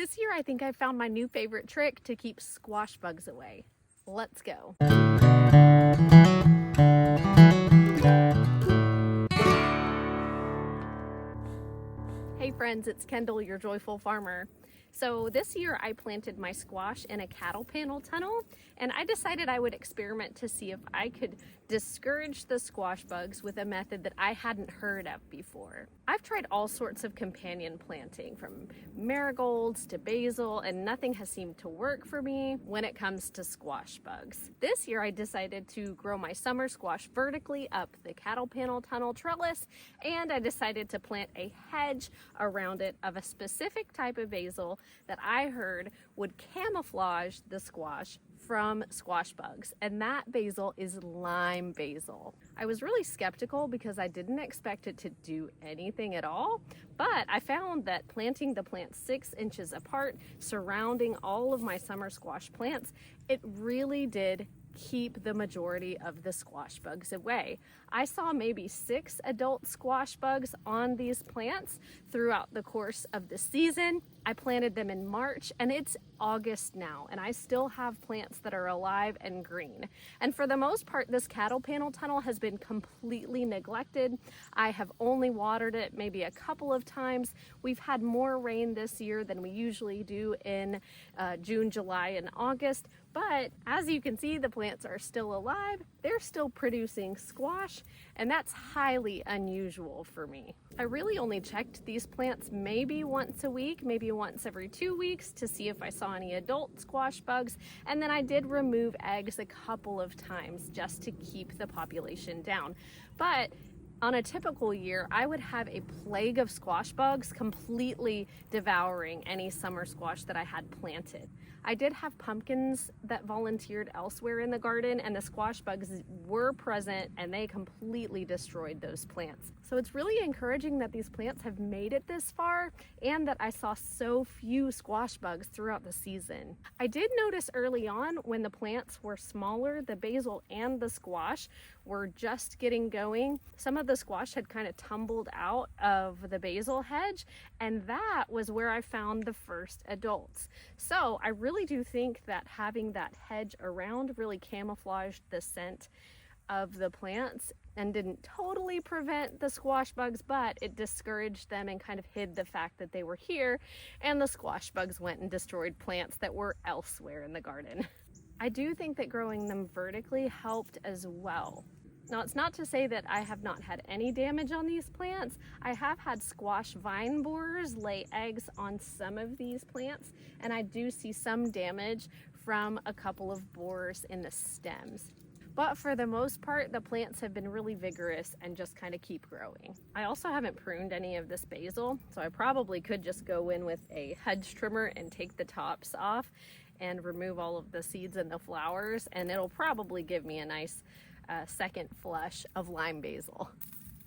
This year I think I found my new favorite trick to keep squash bugs away. Let's go. Hey friends, it's Kendall, your joyful farmer. So this year I planted my squash in a cattle panel tunnel, and I decided I would experiment to see if I could discourage the squash bugs with a method that I hadn't heard of before. I've tried all sorts of companion planting, from marigolds to basil, and nothing has seemed to work for me when it comes to squash bugs. This year I decided to grow my summer squash vertically up the cattle panel tunnel trellis, and I decided to plant a hedge around it of a specific type of basil that I heard would camouflage the squash from squash bugs, and that basil is lime basil. I was really skeptical because I didn't expect it to do anything at all, but I found that planting the plants 6 inches apart, surrounding all of my summer squash plants, it really did keep the majority of the squash bugs away. I saw maybe 6 adult squash bugs on these plants throughout the course of the season. I planted them in March and it's August now, and I still have plants that are alive and green. And for the most part, this cattle panel tunnel has been completely neglected. I have only watered it maybe a couple of times. We've had more rain this year than we usually do in June, July, and August. But as you can see, the plants are still alive. They're still producing squash, and that's highly unusual for me. I really only checked these plants maybe once a week, maybe once every 2 weeks, to see if I saw any adult squash bugs. And then I did remove eggs a couple of times just to keep the population down. But on a typical year, I would have a plague of squash bugs completely devouring any summer squash that I had planted. I did have pumpkins that volunteered elsewhere in the garden, and the squash bugs were present and they completely destroyed those plants. So it's really encouraging that these plants have made it this far and that I saw so few squash bugs throughout the season. I did notice early on when the plants were smaller, the basil and the squash were just getting going. Some of the squash had kind of tumbled out of the basil hedge, and that was where I found the first adults. So I really do think that having that hedge around really camouflaged the scent of the plants and didn't totally prevent the squash bugs, but it discouraged them and kind of hid the fact that they were here, and the squash bugs went and destroyed plants that were elsewhere in the garden. I do think that growing them vertically helped as well. Now, it's not to say that I have not had any damage on these plants. I have had squash vine borers lay eggs on some of these plants, and I do see some damage from a couple of borers in the stems. But for the most part, the plants have been really vigorous and just kind of keep growing. I also haven't pruned any of this basil, so I probably could just go in with a hedge trimmer and take the tops off and remove all of the seeds and the flowers, and it'll probably give me a nice second flush of lime basil.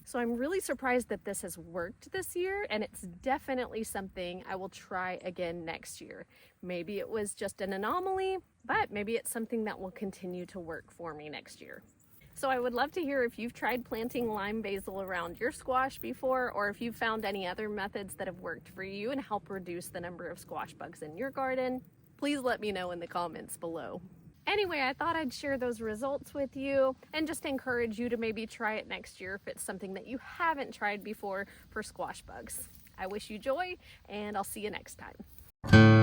So I'm really surprised that this has worked this year, and it's definitely something I will try again next year. Maybe it was just an anomaly, but maybe it's something that will continue to work for me next year. So I would love to hear if you've tried planting lime basil around your squash before, or if you've found any other methods that have worked for you and help reduce the number of squash bugs in your garden. Please let me know in the comments below. Anyway, I thought I'd share those results with you and just encourage you to maybe try it next year if it's something that you haven't tried before for squash bugs. I wish you joy, and I'll see you next time.